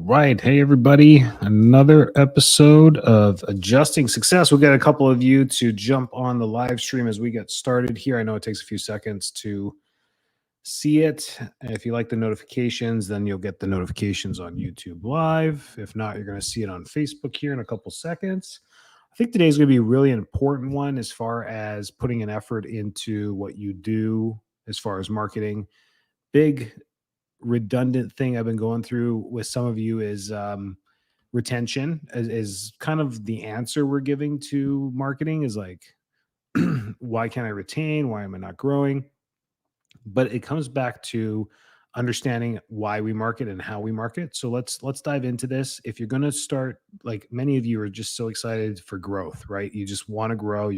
right. Hey, everybody. Another episode of Adjusting Success. We'll get a couple of you to jump on the live stream as we get started here. I know it takes a few seconds to see it. If you like the notifications, then you'll get the notifications on YouTube Live. If not, you're going to see it on Facebook here in a couple seconds. I think today's going to be a really important one as far as putting an effort into what you do as far as marketing. Big redundant thing I've been going through with some of you is retention is kind of the answer we're giving to marketing is like, why can't I retain? Why am I not growing? But it comes back to understanding why we market and how we market. So let's dive into this. If you're going to start, like many of you are just so excited for growth, right? You just want to grow.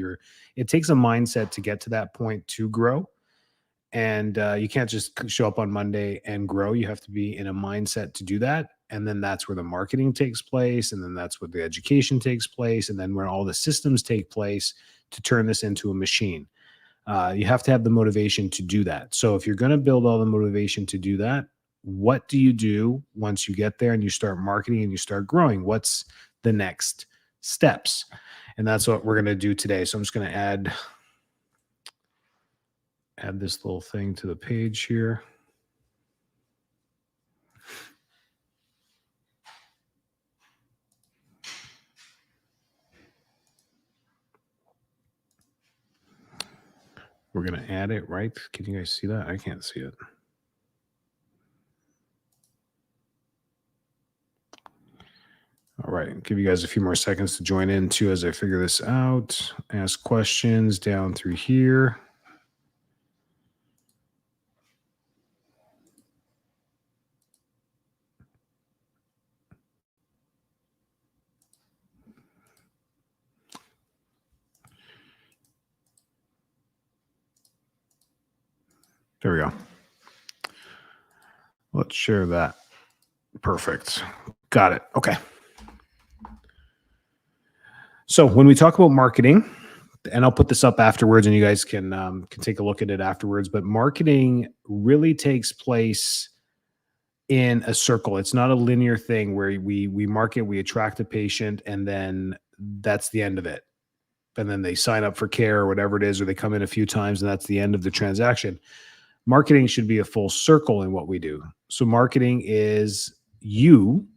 It takes a mindset to get to that point to grow. And you can't just show up on Monday and grow. You have to be in a mindset to do that. And then that's where the marketing takes place. And then that's where the education takes place. And then where all the systems take place to turn this into a machine. You have to have the motivation to do that. So if you're going to build all the motivation to do that, what do you do once you get there and you start marketing and you start growing? What's the next steps? And that's what we're going to do today. So I'm just going to add this little thing to the page here. We're going to add it, right? Can you guys see that? I can't see it. All right. Give you guys a few more seconds to join in too as I figure this out. Ask questions down through here. There we go. Let's share that. Perfect. Got it. Okay. So when we talk about marketing, and I'll put this up afterwards and you guys can take a look at it afterwards, but marketing really takes place in a circle. It's not a linear thing where we market, we attract a patient, and then that's the end of it. And then they sign up for care or whatever it is, or they come in a few times and that's the end of the transaction. Marketing should be a full circle in what we do. So marketing is you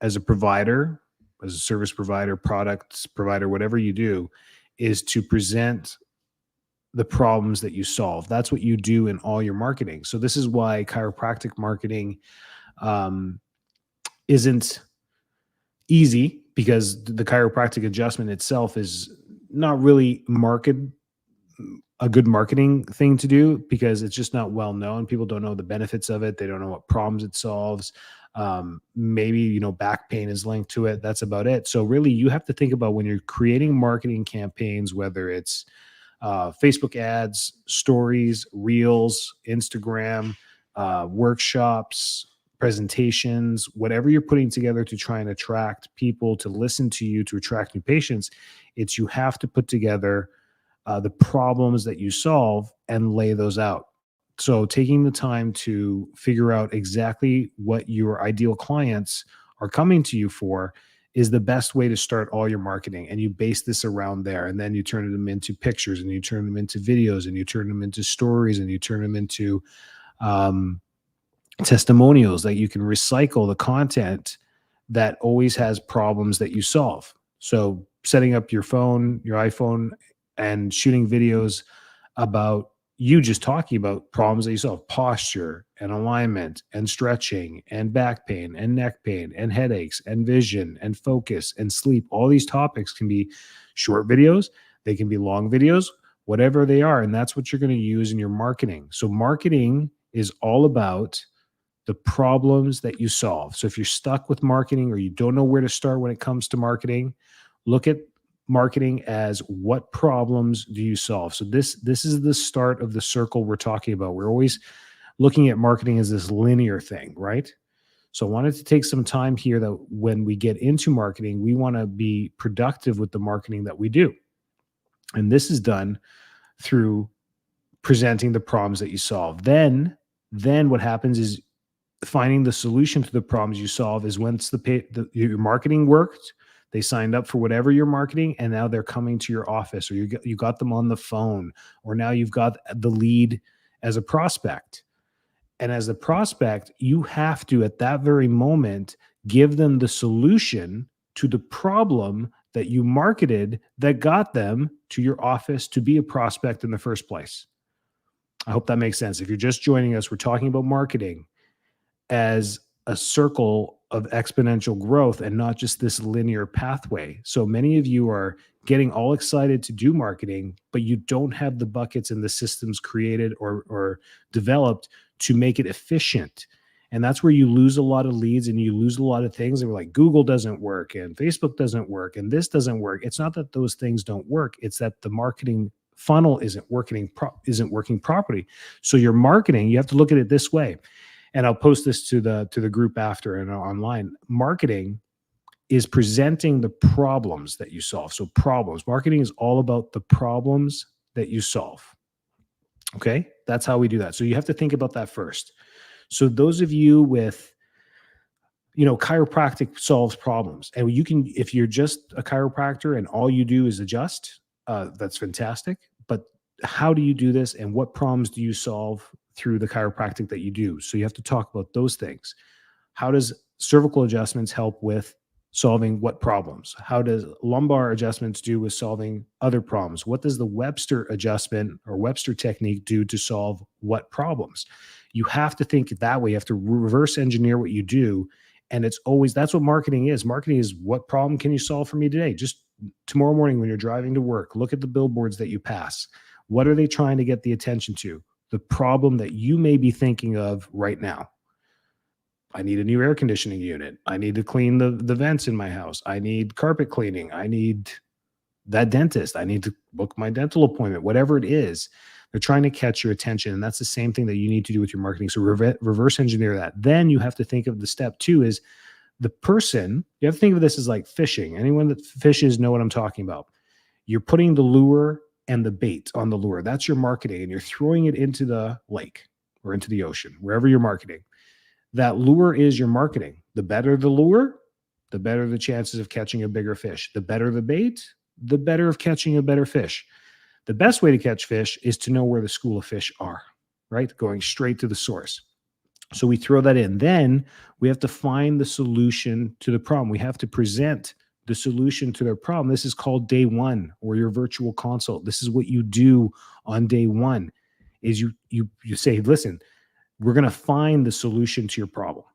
as a provider, as a service provider, products provider, whatever you do, is to present the problems that you solve. That's what you do in all your marketing. So this is why chiropractic marketing isn't easy, because the chiropractic adjustment itself is not really a good marketing thing to do, because it's just not well known. People don't know the benefits of it. They don't know what problems it solves. Maybe, back pain is linked to it. That's about it. So really you have to think about when you're creating marketing campaigns, whether it's Facebook ads, stories, reels, Instagram, workshops, presentations, whatever you're putting together to try and attract people to listen to you, to attract new patients, you have to put together the problems that you solve and lay those out. So taking the time to figure out exactly what your ideal clients are coming to you for is the best way to start all your marketing. And you base this around there. And then you turn them into pictures, and you turn them into videos, and you turn them into stories, and you turn them into testimonials that you can recycle the content that always has problems that you solve. So setting up your phone, your iPhone, and shooting videos about you just talking about problems that you solve: posture and alignment and stretching and back pain and neck pain and headaches and vision and focus and sleep. All these topics can be short videos. They can be long videos, whatever they are. And that's what you're going to use in your marketing. So marketing is all about the problems that you solve. So if you're stuck with marketing or you don't know where to start when it comes to marketing, look at marketing as what problems do you solve. So this is the start of the circle we're talking about. We're always looking at marketing as this linear thing, right? So I wanted to take some time here that when we get into marketing, we want to be productive with the marketing that we do. And this is done through presenting the problems that you solve. Then what happens is finding the solution to the problems you solve is once your marketing worked, they signed up for whatever you're marketing, and now they're coming to your office, or you got them on the phone, or now you've got the lead as a prospect. And as a prospect, you have to, at that very moment, give them the solution to the problem that you marketed that got them to your office to be a prospect in the first place. I hope that makes sense. If you're just joining us, we're talking about marketing as a circle of exponential growth and not just this linear pathway. So many of you are getting all excited to do marketing, but you don't have the buckets and the systems created or developed to make it efficient. And that's where you lose a lot of leads and you lose a lot of things. And we're like, Google doesn't work and Facebook doesn't work and this doesn't work. It's not that those things don't work. It's that the marketing funnel isn't working properly. So your marketing, you have to look at it this way. And I'll post this to the group after and online. Marketing is presenting the problems that you solve. So problems. Marketing is all about the problems that you solve. Okay? That's how we do that. So you have to think about that first. So those of you with, chiropractic solves problems. And you can, if you're just a chiropractor and all you do is adjust, that's fantastic. But how do you do this and what problems do you solve through the chiropractic that you do? So you have to talk about those things. How does cervical adjustments help with solving what problems? How does lumbar adjustments do with solving other problems? What does the Webster adjustment or Webster technique do to solve what problems? You have to think that way. You have to reverse engineer what you do. And that's what marketing is. Marketing is, what problem can you solve for me today? Just tomorrow morning when you're driving to work, look at the billboards that you pass. What are they trying to get the attention to? The problem that you may be thinking of right now. I need a new air conditioning unit. I need to clean the vents in my house. I need carpet cleaning. I need that dentist. I need to book my dental appointment, whatever it is. They're trying to catch your attention. And that's the same thing that you need to do with your marketing. So reverse engineer that. Then you have to think of the step two is the person. You have to think of this as like fishing. Anyone that fishes know what I'm talking about. You're putting the lure and the bait on the lure. That's your marketing. And you're throwing it into the lake or into the ocean, wherever you're marketing. That lure is your marketing. The better the lure, the better the chances of catching a bigger fish. The better the bait, the better of catching a better fish. The best way to catch fish is to know where the school of fish are, right? Going straight to the source. So we throw that in. Then we have to find the solution to the problem. We have to present the solution to their problem. This is called day one or your virtual consult. This is what you do on day one is you say, listen, we're going to find the solution to your problem.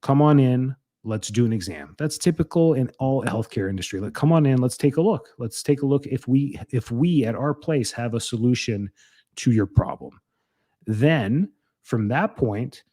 Come on in. Let's do an exam. That's typical in all healthcare industry. Like, come on in. Let's take a look. Let's take a look if we at our place have a solution to your problem. Then from that point,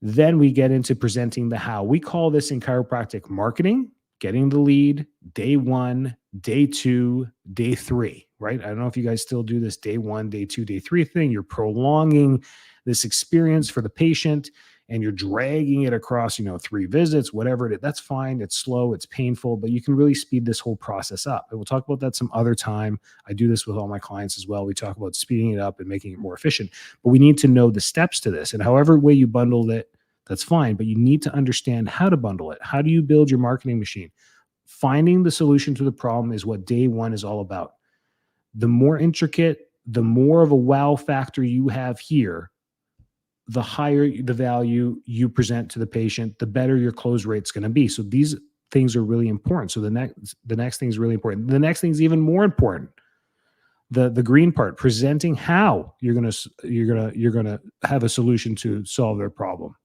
then we get into presenting the how. We call this in chiropractic marketing, getting the lead, day one, day two, day three, right? I don't know if you guys still do this day one, day two, day three thing. You're prolonging this experience for the patient and you're dragging it across, 3 visits, whatever it is. That's fine. It's slow. It's painful, but you can really speed this whole process up. And we'll talk about that some other time. I do this with all my clients as well. We talk about speeding it up and making it more efficient, but we need to know the steps to this. And however way you bundle it, that's fine, but you need to understand how to bundle it. How do you build your marketing machine? Finding the solution to the problem is what day one is all about. The more intricate, the more of a wow factor you have here, the higher the value you present to the patient, the better your close rate's going to be. So these things are really important. So the next thing is really important. The next thing is even more important. The green part, presenting how you're going to have a solution to solve their problem.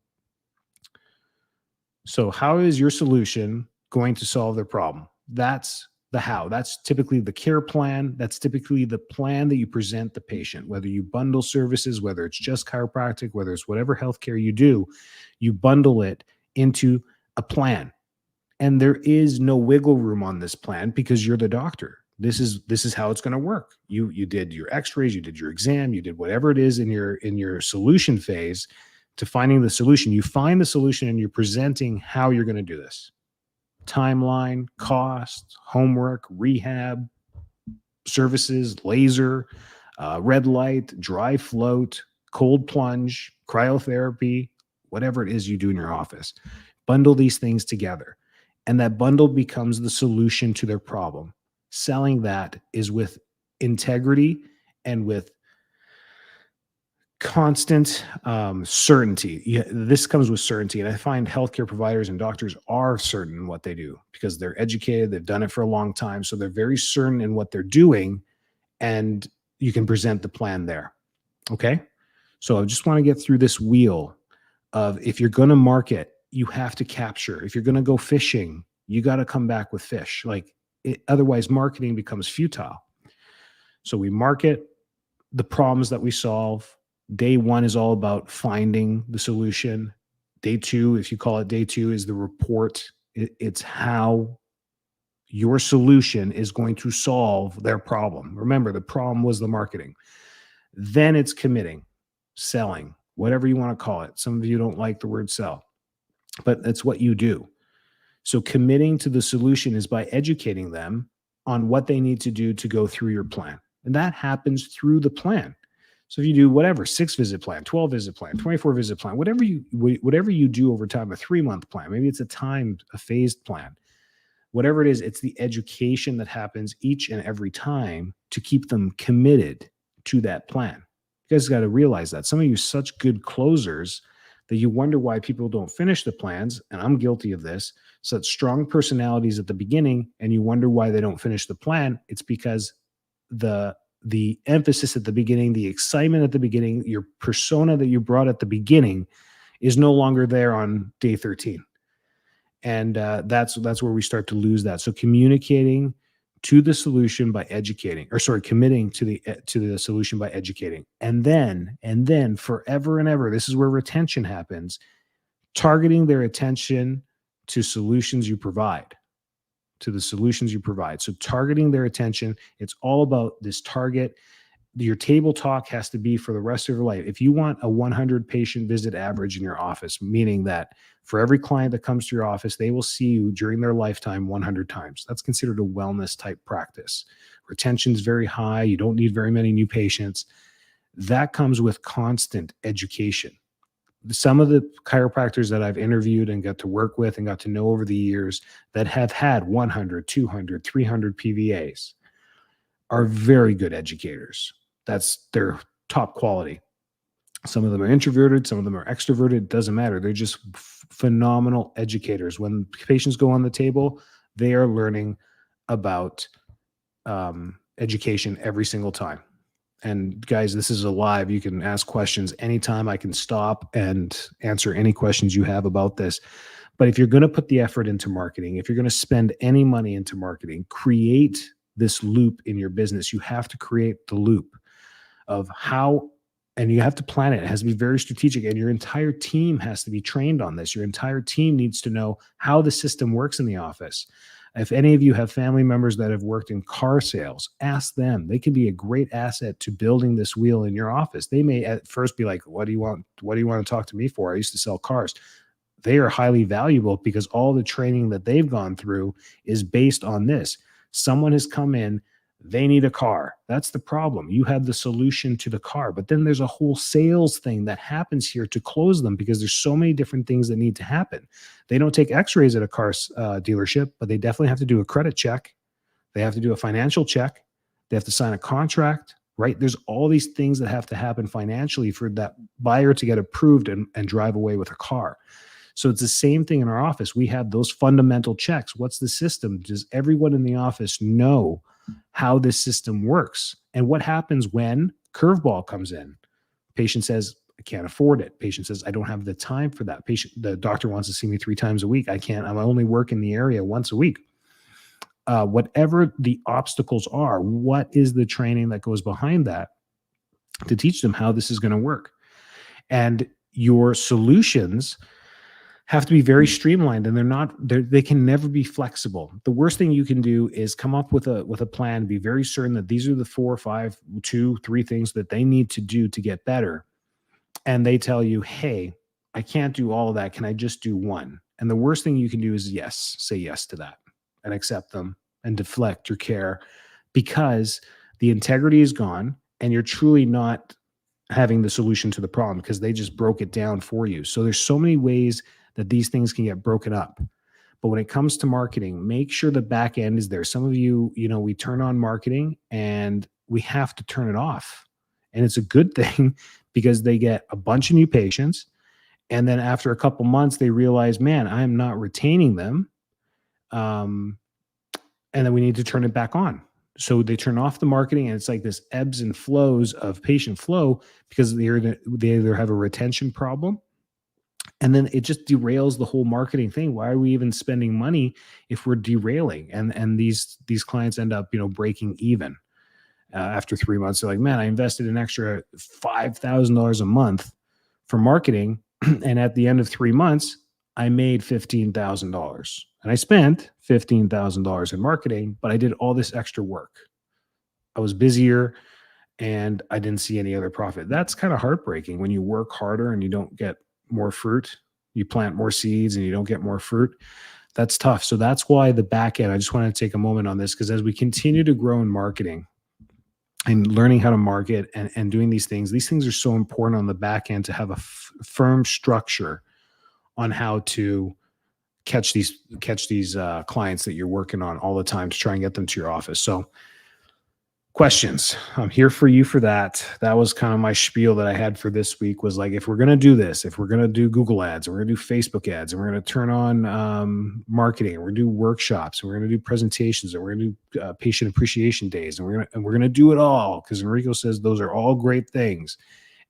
So how is your solution going to solve their problem? That's the how. That's typically the care plan. That's typically the plan that you present the patient, whether you bundle services, whether it's just chiropractic, whether it's whatever healthcare you do, you bundle it into a plan. And there is no wiggle room on this plan because you're the doctor. This is how it's going to work. You did your x-rays, you did your exam, you did whatever it is in your solution phase to finding the solution. You find the solution and you're presenting how you're going to do this. Timeline, cost, homework, rehab, services, laser, red light, dry float, cold plunge, cryotherapy, whatever it is you do in your office. Bundle these things together. And that bundle becomes the solution to their problem. Selling that is with integrity and with constant certainty. This comes with certainty. And I find healthcare providers and doctors are certain in what they do because they're educated. They've done it for a long time. So they're very certain in what they're doing. And you can present the plan there. Okay. So I just want to get through this wheel of if you're going to market, you have to capture. If you're going to go fishing, you got to come back with fish. Otherwise, marketing becomes futile. So we market the problems that we solve. Day one is all about finding the solution. Day two, if you call it day two, is the report. It's how your solution is going to solve their problem. Remember, the problem was the marketing. Then it's committing, selling, whatever you want to call it. Some of you don't like the word sell, but that's what you do. So committing to the solution is by educating them on what they need to do to go through your plan. And that happens through the plan. So if you do whatever, 6-visit plan, 12-visit plan, 24-visit plan, whatever you do over time, a 3-month plan, maybe it's a phased plan, whatever it is, it's the education that happens each and every time to keep them committed to that plan. You guys got to realize that. Some of you are such good closers that you wonder why people don't finish the plans, and I'm guilty of this. Such strong personalities at the beginning, and you wonder why they don't finish the plan. It's because the emphasis at the beginning, the excitement at the beginning, your persona that you brought at the beginning is no longer there on day 13. And that's where we start to lose that. So communicating to the solution by committing to the solution by educating. And then forever and ever, this is where retention happens, targeting their attention to solutions you provide. So targeting their attention, it's all about this target. Your table talk has to be for the rest of your life. If you want a 100 patient visit average in your office, meaning that for every client that comes to your office, they will see you during their lifetime 100 times. That's considered a wellness type practice. Retention is very high. You don't need very many new patients. That comes with constant education. Some of the chiropractors that I've interviewed and got to work with and got to know over the years that have had 100, 200, 300 PVAs are very good educators. That's their top quality. Some of them are introverted, some of them are extroverted. It doesn't matter. They're just phenomenal educators. When patients go on the table, they are learning about education every single time. And guys, this is a live. You can ask questions anytime. I can stop and answer any questions you have about this. But if you're going to put the effort into marketing, if you're going to spend any money into marketing, create this loop in your business. You have to create the loop of how, and you have to plan it. It has to be very strategic, and your entire team has to be trained on this. Your entire team needs to know how the system works in the office. If any of you have family members that have worked in car sales, ask them. They can be a great asset to building this wheel in your office. They may at first be like, what do you want? What do you want to talk to me for? I used to sell cars. They are highly valuable because all the training that they've gone through is based on this. Someone has come in, they need a car. That's the problem. You have the solution to the car, but then there's a whole sales thing that happens here to close them because there's so many different things that need to happen. They don't take x-rays at a car dealership, but they definitely have to do a credit check. They have to do a financial check. They have to sign a contract, right? There's all these things that have to happen financially for that buyer to get approved and drive away with a car. So it's the same thing in our office. We have those fundamental checks. What's the system? Does everyone in the office know how this system works? And what happens when curveball comes in? Patient says, I can't afford it. Patient says, I don't have the time for that. The doctor wants to see me 3 times a week. I can't. I only work in the area once a week. Whatever the obstacles are, what is the training that goes behind that to teach them how this is going to work? And your solutions have to be very streamlined, and they can never be flexible. The worst thing you can do is come up with a plan, be very certain that these are the 4 or 5, 2, 3 things that they need to do to get better. And they tell you, hey, I can't do all of that. Can I just do one? And the worst thing you can do is say yes to that and accept them and deflect your care, because the integrity is gone and you're truly not having the solution to the problem because they just broke it down for you. So there's so many ways that these things can get broken up. But when it comes to marketing, make sure the back end is there. Some of you, we turn on marketing and we have to turn it off. And it's a good thing because they get a bunch of new patients. And then after a couple months, they realize, man, I'm not retaining them. And then we need to turn it back on. So they turn off the marketing, and it's like this ebbs and flows of patient flow because they either have a retention problem, and then it just derails the whole marketing thing. Why are we even spending money if we're derailing? And these clients end up breaking even after 3 months. They're like, man, I invested an extra $5,000 a month for marketing, and at the end of 3 months, I made $15,000. And I spent $15,000 in marketing, but I did all this extra work. I was busier and I didn't see any other profit. That's kind of heartbreaking when you work harder and you don't get more fruit. You plant more seeds and you don't get more fruit. That's tough. So that's why the back end, I just want to take a moment on this because as we continue to grow in marketing and learning how to market and doing these things are so important on the back end to have a firm structure on how to catch these clients that you're working on all the time to try and get them to your office. So questions, I'm here for you for that. That was kind of my spiel that I had for this week was like, if we're going to do this, if we're going to do Google ads, we're going to do Facebook ads, and we're going to turn on marketing, and we're going to do workshops, and we're going to do presentations, and we're going to do patient appreciation days, and we're going to do it all because Enrico says those are all great things.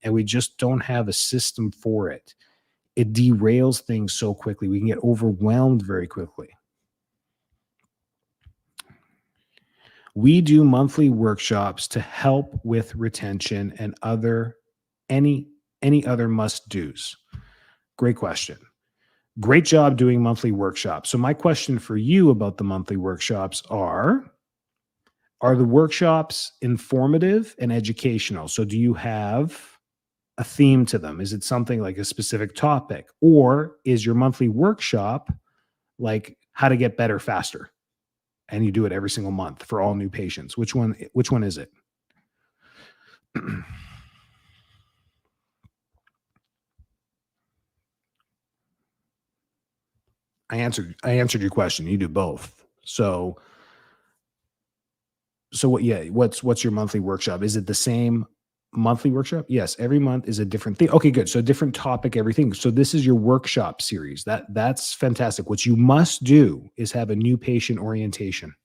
And we just don't have a system for it. It derails things so quickly. We can get overwhelmed very quickly. We do monthly workshops to help with retention and any other must-dos. Great question. Great job doing monthly workshops. So my question for you about the monthly workshops are the workshops informative and educational? So do you have a theme to them? Is it something like a specific topic, or is your monthly workshop like how to get better faster and you do it every single month for all new patients? Which one is it? I answered your question. You do both. So what, what's your monthly workshop? Is it the same monthly workshop? Yes, every month is a different thing. Okay, good. So different topic, everything. So this is your workshop series. That's fantastic. What you must do is have a new patient orientation.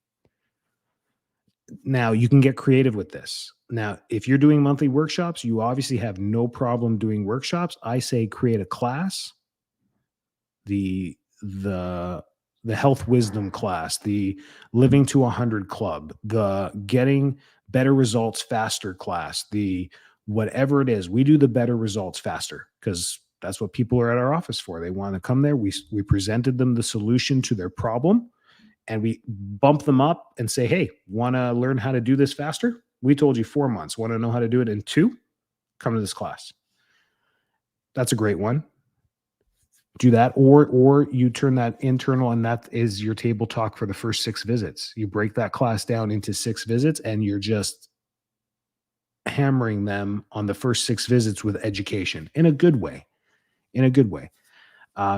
Now you can get creative with this. Now, if you're doing monthly workshops, you obviously have no problem doing workshops. I say create a class, the health wisdom class, the living to 100 club, the getting better results faster class, the whatever it is. We do the better results faster because that's what people are at our office for. They want to come there. We presented them the solution to their problem, and we bump them up and say, hey, want to learn how to do this faster? We told you 4 months. Want to know how to do it in 2? Come to this class. That's a great one. Do that, or you turn that internal, and that is your table talk for the first 6 visits. You break that class down into 6 visits, and you're just hammering them on the first 6 visits with education in a good way.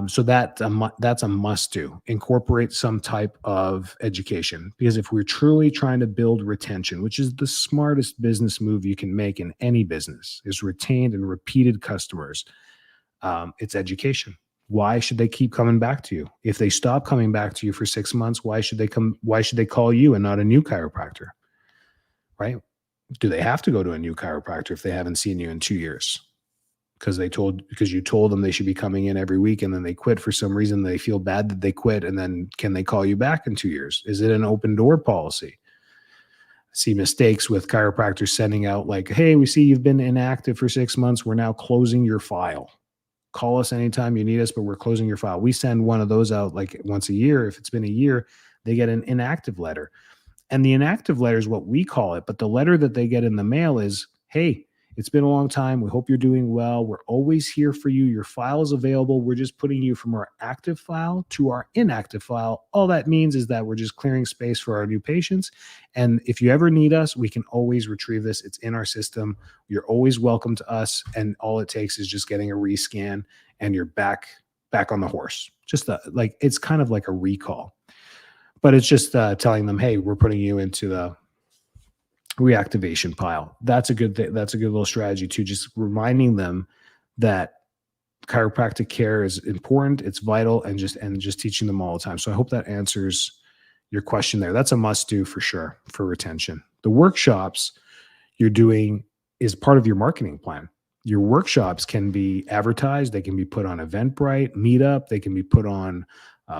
So that's a must do. Incorporate some type of education, because if we're truly trying to build retention, which is the smartest business move you can make in any business, is retained and repeated customers. It's education. Why should they keep coming back to you? If they stop coming back to you for 6 months, why should they call you and not a new chiropractor? Right? Do they have to go to a new chiropractor if they haven't seen you in 2 years? Because you told them they should be coming in every week, and then they quit for some reason. They feel bad that they quit, and then can they call you back in 2 years? Is it an open door policy? I see mistakes with chiropractors sending out like, hey, we see you've been inactive for 6 months. We're now closing your file. Call us anytime you need us, but we're closing your file. We send one of those out like once a year. If it's been a year, they get an inactive letter. And the inactive letter is what we call it. But the letter that they get in the mail is, hey, It's been a long time. We hope you're doing well. We're always here for you. Your file is available. We're just putting you from our active file to our inactive file. All that means is that we're just clearing space for our new patients. And if you ever need us, we can always retrieve this. It's in our system. You're always welcome to us. And all it takes is just getting a rescan and you're back on the horse. Just like, it's kind of like a recall, but it's just telling them, hey, we're putting you into the reactivation pile. That's a good thing. That's a good little strategy too. Just reminding them that chiropractic care is important, it's vital, and just teaching them all the time. So I hope that answers your question there. That's a must do for sure for retention. The workshops you're doing is part of your marketing plan. Your workshops can be advertised. They can be put on Eventbrite, Meetup. They can be put on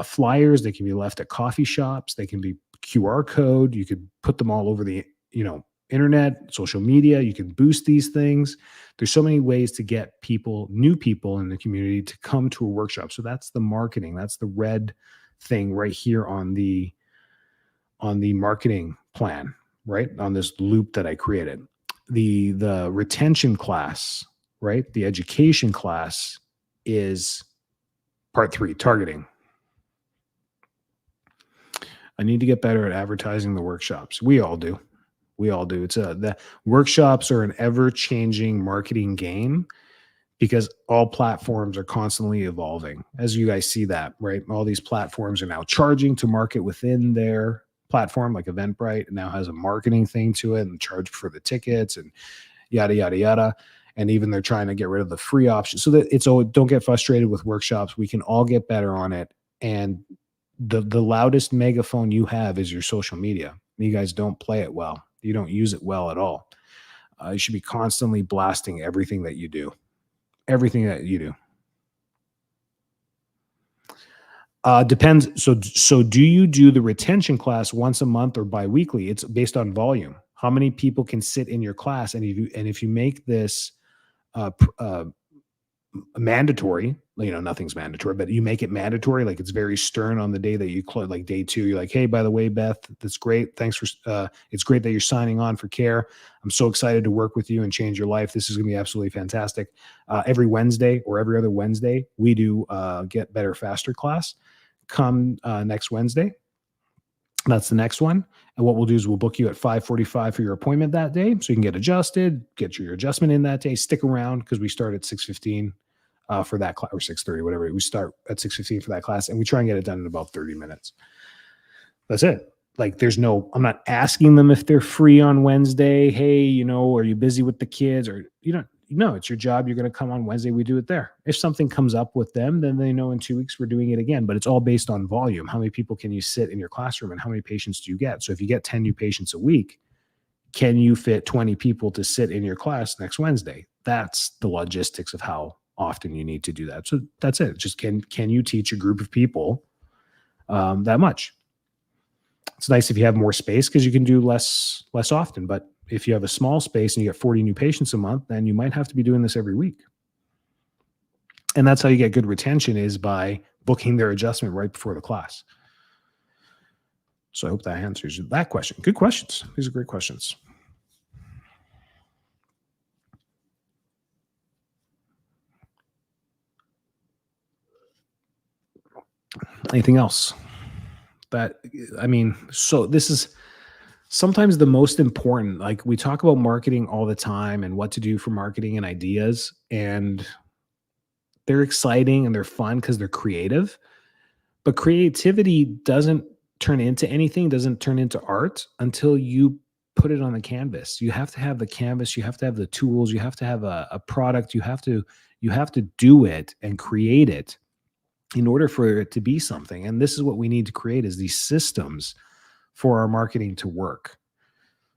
flyers. They can be left at coffee shops. They can be QR code. You could put them all over the, internet, social media. You can boost these things. There's so many ways to get new people in the community to come to a workshop. So that's the marketing. That's the red thing right here on the marketing plan, right? On this loop that I created. The retention class, right? The education class is part 3, targeting. I need to get better at advertising the workshops. We all do. It's the workshops are an ever-changing marketing game because all platforms are constantly evolving. As you guys see that, right? All these platforms are now charging to market within their platform, like Eventbrite now has a marketing thing to it and charge for the tickets and yada, yada, yada. And even they're trying to get rid of the free option. So that don't get frustrated with workshops. We can all get better on it. And the loudest megaphone you have is your social media. You guys don't play it well. You don't use it well at all. You should be constantly blasting everything that you do. Everything that you do. Depends. So do you do the retention class once a month or biweekly? It's based on volume. How many people can sit in your class? And if you make this mandatory, nothing's mandatory, but you make it mandatory, like it's very stern on the day that you close, like day 2, you're like, hey, by the way, Beth, that's great. Thanks for, it's great that you're signing on for care. I'm so excited to work with you and change your life. This is going to be absolutely fantastic. Every Wednesday or every other Wednesday, we do Get Better Faster class. Come next Wednesday. That's the next one. And what we'll do is we'll book you at 5:45 for your appointment that day. So you can get adjusted, get your adjustment in that day, stick around because we start at 6:15 for that class, or 6:30, whatever. We start at 6:15 for that class and we try and get it done in about 30 minutes. That's it. Like I'm not asking them if they're free on Wednesday. Hey, are you busy with the kids or no, it's your job. You're going to come on Wednesday. We do it there. If something comes up with them, then they know in 2 weeks we're doing it again. But it's all based on volume. How many people can you sit in your classroom and how many patients do you get? So if you get 10 new patients a week, can you fit 20 people to sit in your class next Wednesday? That's the logistics of how often you need to do that. So that's it. Just can you teach a group of people that much? It's nice if you have more space because you can do less often. But if you have a small space and you get 40 new patients a month, then you might have to be doing this every week. And that's how you get good retention, is by booking their adjustment right before the class. So I hope that answers that question. Good questions. These are great questions. Anything else? So this is sometimes the most important. Like, we talk about marketing all the time and what to do for marketing and ideas, and they're exciting and they're fun because they're creative. But creativity doesn't turn into anything, doesn't turn into art until you put it on the canvas. You have to have the canvas, you have to have the tools, you have to have a product, you have to do it and create it in order for it to be something. And this is what we need to create, is these systems for our marketing to work.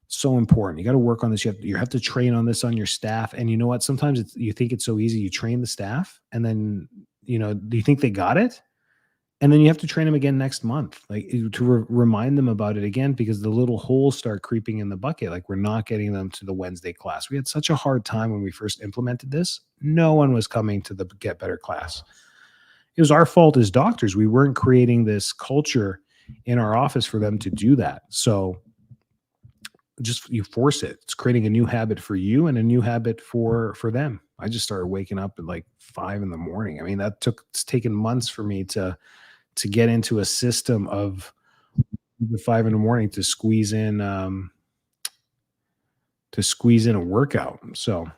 So important. You got to work on this. You have to train on this on your staff. And you know what? Sometimes you think it's so easy. You train the staff and then, do you think they got it? And then you have to train them again next month, like to remind them about it again, because the little holes start creeping in the bucket. Like, we're not getting them to the Wednesday class. We had such a hard time when we first implemented this. No one was coming to the Get Better class. It was our fault as doctors. We weren't creating this culture in our office for them to do that. So just you force it. It's creating a new habit for you and a new habit for them. I just started waking up at like 5 in the morning. I mean, it's taken months for me to get into a system of the 5 in the morning to squeeze in a workout. So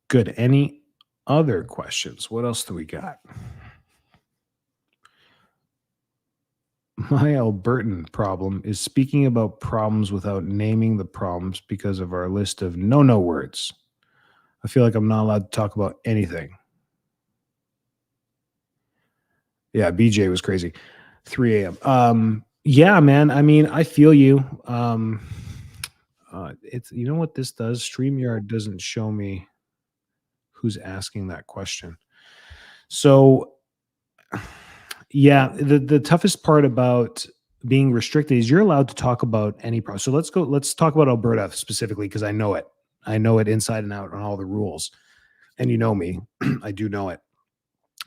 good. Any other questions? What else do we got? My Albertan problem is speaking about problems without naming the problems because of our list of no words. I feel like I'm not allowed to talk about anything. Yeah, BJ was crazy. 3 a.m. Yeah, man. I mean, I feel you. It's you know what this does? StreamYard doesn't show me who's asking that question. So yeah, the toughest part about being restricted is you're allowed to talk about any problem. So let's talk about Alberta specifically because I know it. I know it inside and out on all the rules. And you know me. I do know it.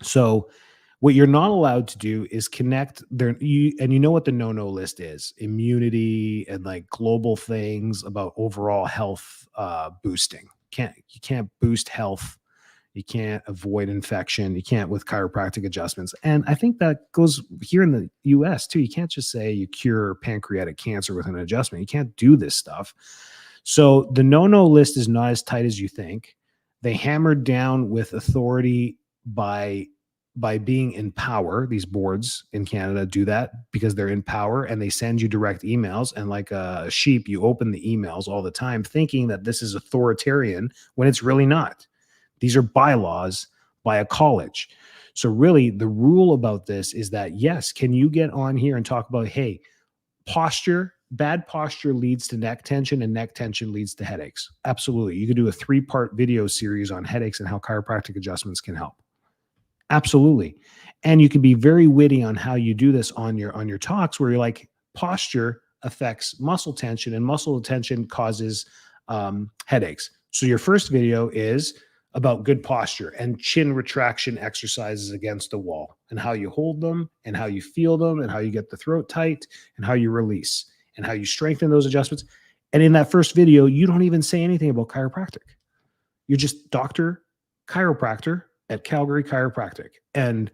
So what you're not allowed to do is connect there and you know what the no list is. Immunity and like global things about overall health boosting. You can't boost health. You can't avoid infection. You can't with chiropractic adjustments. And I think that goes here in the US too. You can't just say you cure pancreatic cancer with an adjustment. You can't do this stuff. So the no list is not as tight as you think. They hammered down with authority by being in power. These boards in Canada do that because they're in power and they send you direct emails. And like a sheep, you open the emails all the time thinking that this is authoritarian when it's really not. These are bylaws by a college. So really the rule about this is that, yes, can you get on here and talk about, hey, bad posture leads to neck tension and neck tension leads to headaches. Absolutely. You could do a 3-part video series on headaches and how chiropractic adjustments can help. Absolutely. And you can be very witty on how you do this on your talks where you're like, posture affects muscle tension and muscle tension causes headaches. So your first video is about good posture and chin retraction exercises against the wall and how you hold them and how you feel them and how you get the throat tight and how you release and how you strengthen those adjustments. And in that first video, you don't even say anything about chiropractic. You're just Dr. Chiropractor at Calgary Chiropractic. And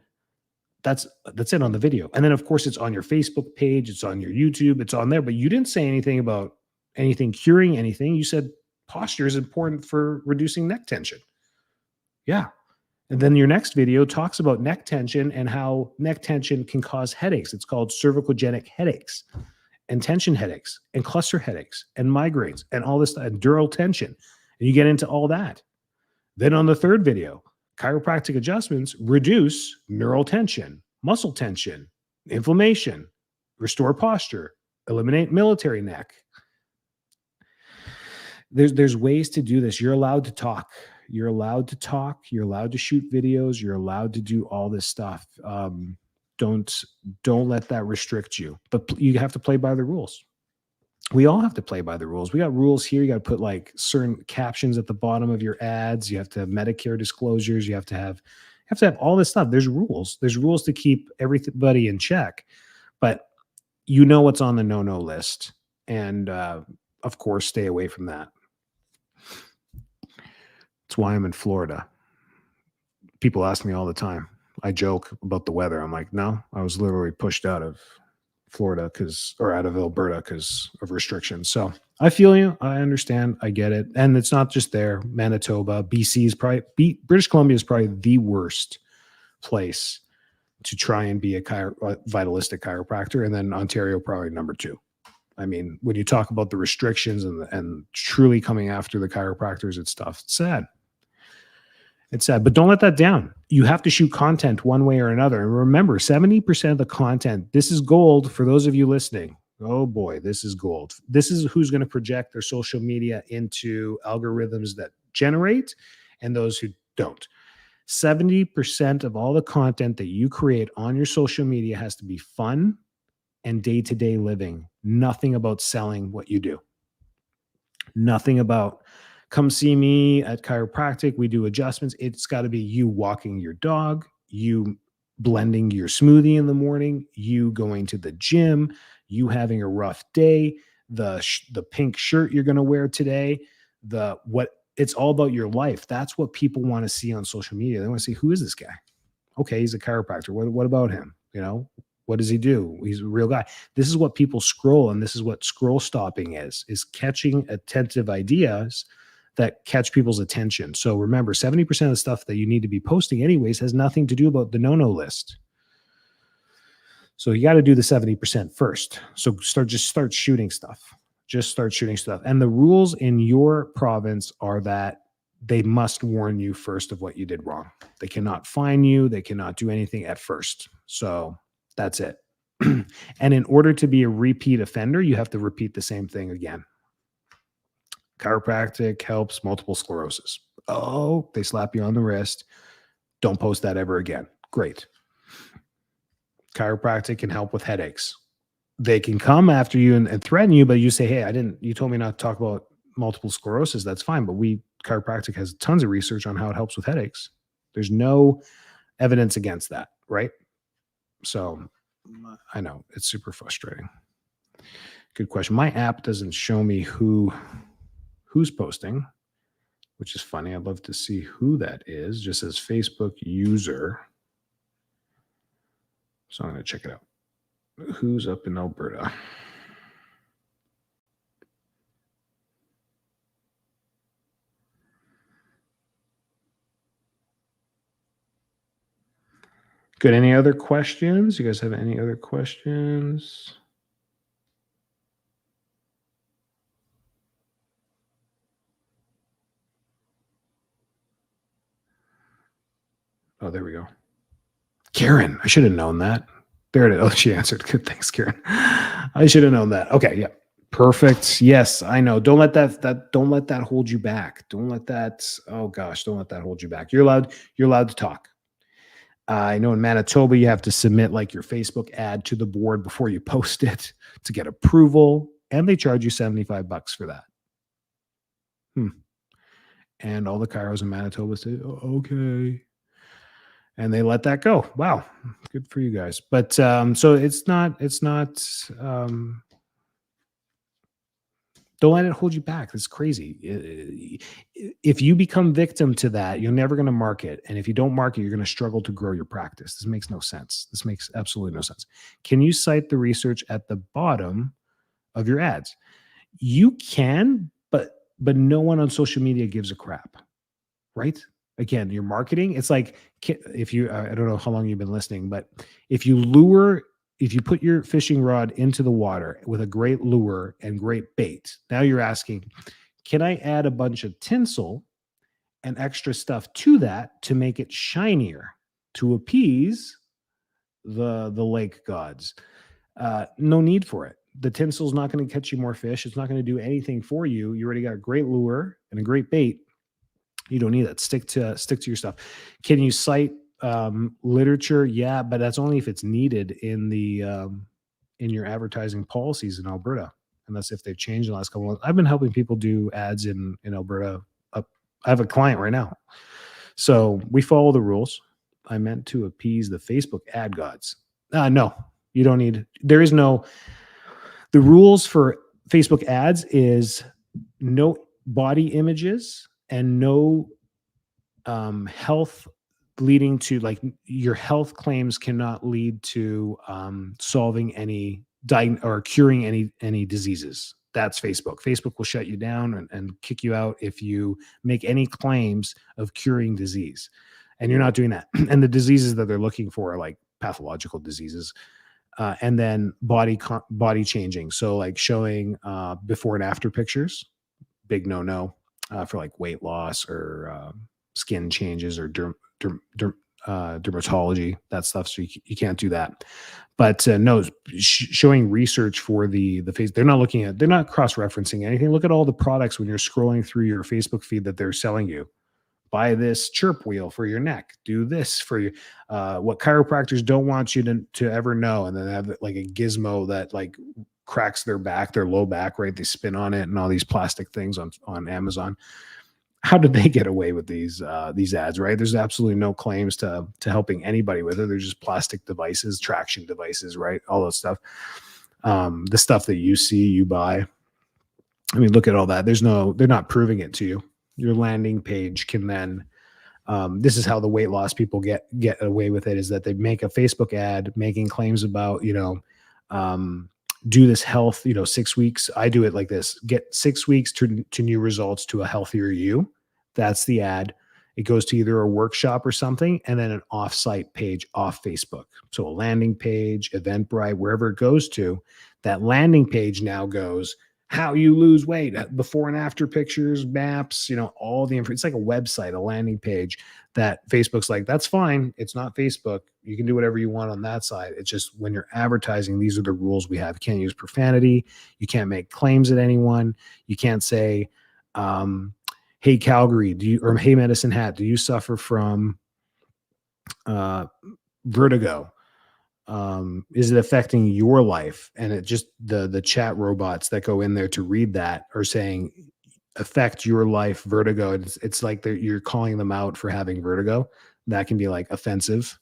that's it on the video. And then of course it's on your Facebook page, it's on your YouTube, it's on there, but you didn't say anything about anything curing anything. You said posture is important for reducing neck tension. Yeah. And then your next video talks about neck tension and how neck tension can cause headaches. It's called cervicogenic headaches and tension headaches and cluster headaches and migraines and all this and dural tension. And you get into all that. Then on the third video, chiropractic adjustments reduce neural tension, muscle tension, inflammation, restore posture, eliminate military neck. There's ways to do this. You're allowed to talk. You're allowed to talk. You're allowed to shoot videos. You're allowed to do all this stuff. Don't let that restrict you. But you have to play by the rules. We all have to play by the rules. We got rules here. You got to put like certain captions at the bottom of your ads. You have to have Medicare disclosures. You have to have all this stuff. There's rules. There's rules to keep everybody in check. But you know what's on the no list. And of course, stay away from that. That's why I'm in Florida. People ask me all the time. I joke about the weather. I'm like, no, I was literally pushed out of Florida out of Alberta because of restrictions. So I feel you. I understand. I get it. And it's not just there. Manitoba, BC is probably, British Columbia is probably the worst place to try and be a vitalistic chiropractor. And then Ontario probably number 2. I mean, when you talk about the restrictions and truly coming after the chiropractors, it's tough. It's sad. It's sad, but don't let that down. You have to shoot content one way or another. And remember, 70% of the content, this is gold for those of you listening. Oh boy, this is gold. This is who's going to project their social media into algorithms that generate and those who don't. 70% of all the content that you create on your social media has to be fun and day-to-day living. Nothing about selling what you do. Nothing about come see me at chiropractic. We do adjustments. It's got to be you walking your dog, you blending your smoothie in the morning, you going to the gym, you having a rough day, the pink shirt you're going to wear today, the what it's all about your life. That's what people want to see on social media. They want to see, who is this guy? Okay, he's a chiropractor. What about him? What does he do? He's a real guy. This is what people scroll, and this is what scroll stopping is catching attentive ideas that catch people's attention. So remember, 70% of the stuff that you need to be posting anyways has nothing to do about the no-no list. So you got to do the 70% first. So start shooting stuff. Just start shooting stuff. And the rules in your province are that they must warn you first of what you did wrong. They cannot fine you. They cannot do anything at first. So that's it. And in order to be a repeat offender, you have to repeat the same thing again. Chiropractic helps multiple sclerosis. Oh, they slap you on the wrist. Don't post that ever again. Great. Chiropractic can help with headaches. They can come after you and threaten you, but you say, hey, you told me not to talk about multiple sclerosis. That's fine. But chiropractic has tons of research on how it helps with headaches. There's no evidence against that, right? So I know it's super frustrating. Good question. My app doesn't show me who's posting, which is funny. I'd love to see who that is. Just says Facebook user. So I'm going to check it out. Who's up in Alberta? Good. Any other questions? You guys have any other questions? Oh, there we go. Karen, I should have known that. There it is. Oh, she answered. Good. Thanks, Karen. I should have known that. Okay. Yeah. Perfect. Yes, I know. Don't let that hold you back. Don't let that hold you back. You're allowed to talk. I know in Manitoba, you have to submit like your Facebook ad to the board before you post it to get approval, and they charge you $75 for that. And all the chiros in Manitoba say, oh, okay. And they let that go. Wow. Good for you guys. But so it's not don't let it hold you back. That's crazy. If you become victim to that, you're never going to market. And if you don't market, you're going to struggle to grow your practice. This makes no sense. This makes absolutely no sense. Can you cite the research at the bottom of your ads? You can, but no one on social media gives a crap, right? Again, your marketing, it's like, if you, I don't know how long you've been listening, but if you put your fishing rod into the water with a great lure and great bait, now you're asking, can I add a bunch of tinsel and extra stuff to that to make it shinier, to appease the lake gods? No need for it. The tinsel's not going to catch you more fish. It's not going to do anything for you. You already got a great lure and a great bait. You don't need that. Stick to your stuff. Can you cite literature? Yeah, but that's only if it's needed in the in your advertising policies in Alberta, and that's if they've changed in the last couple of months. I've been helping people do ads in Alberta. I have a client right now, so we follow the rules. I meant to appease the Facebook ad gods. No, you don't need. There is no. The rules for Facebook ads is no body images and no health leading to, like, your health claims cannot lead to solving any or curing any diseases. That's Facebook. Facebook will shut you down and kick you out if you make any claims of curing disease, and you're not doing that. And the diseases that they're looking for are like pathological diseases. And then body changing. So like showing before and after pictures, big no for like weight loss or skin changes or dermatology, that stuff. So you can't do that. But no, showing research for the face. They're not cross-referencing anything. Look at all the products when you're scrolling through your Facebook feed that they're selling you. Buy this chirp wheel for your neck. Do this for you. What chiropractors don't want you to ever know. And then they have like a gizmo that like cracks their low back, right? They spin on it and all these plastic things on Amazon. how did they get away with these ads, right? There's absolutely no claims to helping anybody with it. They're just plastic devices, traction devices, right? All that stuff. The stuff that you see, you buy. I mean, look at all that. They're not proving it to you. Your landing page can then, this is how the weight loss people get away with it, is that they make a Facebook ad making claims about, do this health, 6 weeks. I do it like this: get 6 weeks to new results to a healthier you. That's the ad. It goes to either a workshop or something, and then an off-site page off Facebook. So a landing page, Eventbrite, wherever it goes to, that landing page now goes, how you lose weight, before and after pictures, maps, all the info. It's like a website, a landing page that Facebook's like, that's fine. It's not Facebook. You can do whatever you want on that side. It's just when you're advertising, these are the rules we have. You can't use profanity. You can't make claims at anyone. You can't say, hey, Calgary, or hey, Medicine Hat, do you suffer from vertigo? Is it affecting your life? And it just, the chat robots that go in there to read that are saying, affect your life, vertigo. It's like you're calling them out for having vertigo. That can be like offensive.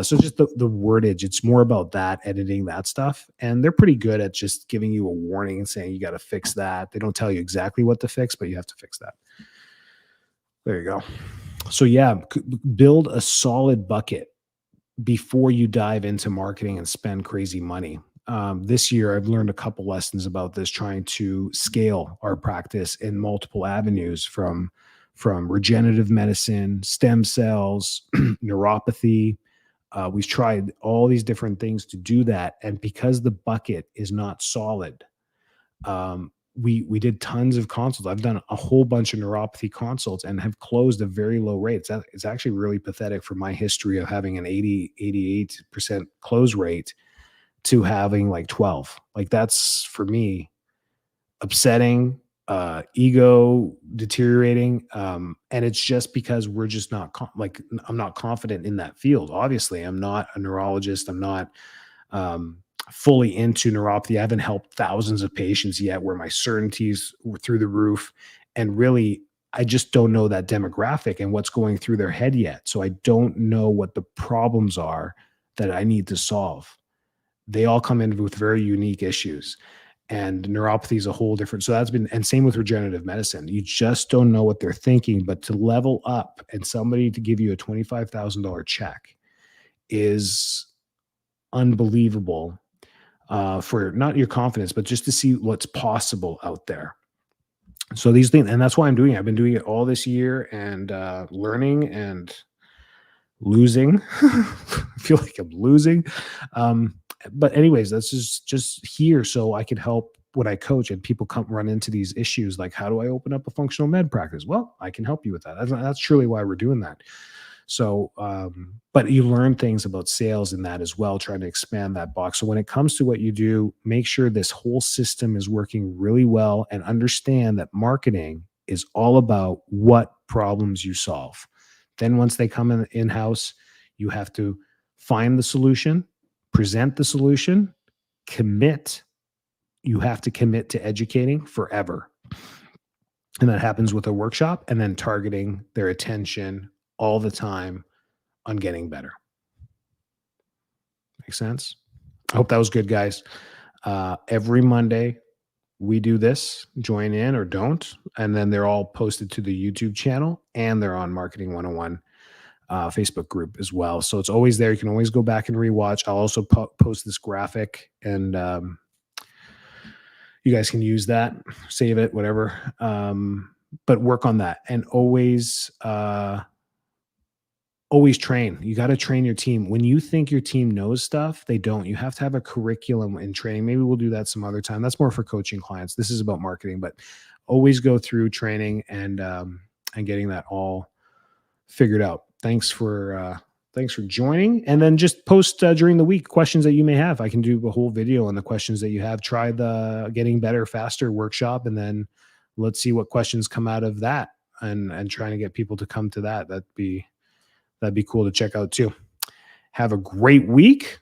So just the wordage, it's more about that, editing that stuff. And they're pretty good at just giving you a warning and saying, you got to fix that. They don't tell you exactly what to fix, but you have to fix that. There you go. So yeah, build a solid bucket before you dive into marketing and spend crazy money. This year, I've learned a couple lessons about this, trying to scale our practice in multiple avenues, from regenerative medicine, stem cells, neuropathy. We've tried all these different things to do that. And because the bucket is not solid, we did tons of consults. I've done a whole bunch of neuropathy consults and have closed a very low rate. It's actually really pathetic for my history of having an 88% close rate to having like 12. Like, that's, for me, upsetting, ego deteriorating. And it's just because we're just not I'm not confident in that field. Obviously, I'm not a neurologist. I'm not fully into neuropathy. I haven't helped thousands of patients yet where my certainties were through the roof. And really, I just don't know that demographic and what's going through their head yet. So I don't know what the problems are that I need to solve. They all come in with very unique issues. And neuropathy is a whole different. So that's been, and same with regenerative medicine. You just don't know what they're thinking. But to level up and somebody to give you a $25,000 check is unbelievable, for not your confidence, but just to see what's possible out there. So these things, and that's why I'm doing it. I've been doing it all this year, and learning and losing. I feel like I'm losing. But anyways, that's just here so I can help when I coach and people run into these issues, like, how do I open up a functional med practice? Well, I can help you with that. That's truly why we're doing that. So, but you learn things about sales in that as well, trying to expand that box. So when it comes to what you do, make sure this whole system is working really well, and understand that marketing is all about what problems you solve. Then once they come in-house, you have to find the solution, present the solution, commit. You have to commit to educating forever. And that happens with a workshop, and then targeting their attention all the time on getting better. Make sense? I hope that was good, guys. Every Monday we do this. Join in or don't. And then they're all posted to the YouTube channel, and they're on Marketing 101 Facebook group as well. So it's always there. You can always go back and rewatch. I'll also post this graphic, and you guys can use that, save it, whatever. But work on that, and always train. You got to train your team. When you think your team knows stuff, they don't. You have to have a curriculum in training. Maybe we'll do that some other time. That's more for coaching clients. This is about marketing, but always go through training and getting that all figured out. Thanks for joining. And then just post during the week questions that you may have. I can do a whole video on the questions that you have. Try the Getting Better Faster workshop, and then let's see what questions come out of that, and trying to get people to come to that. That'd be cool to check out too. Have a great week.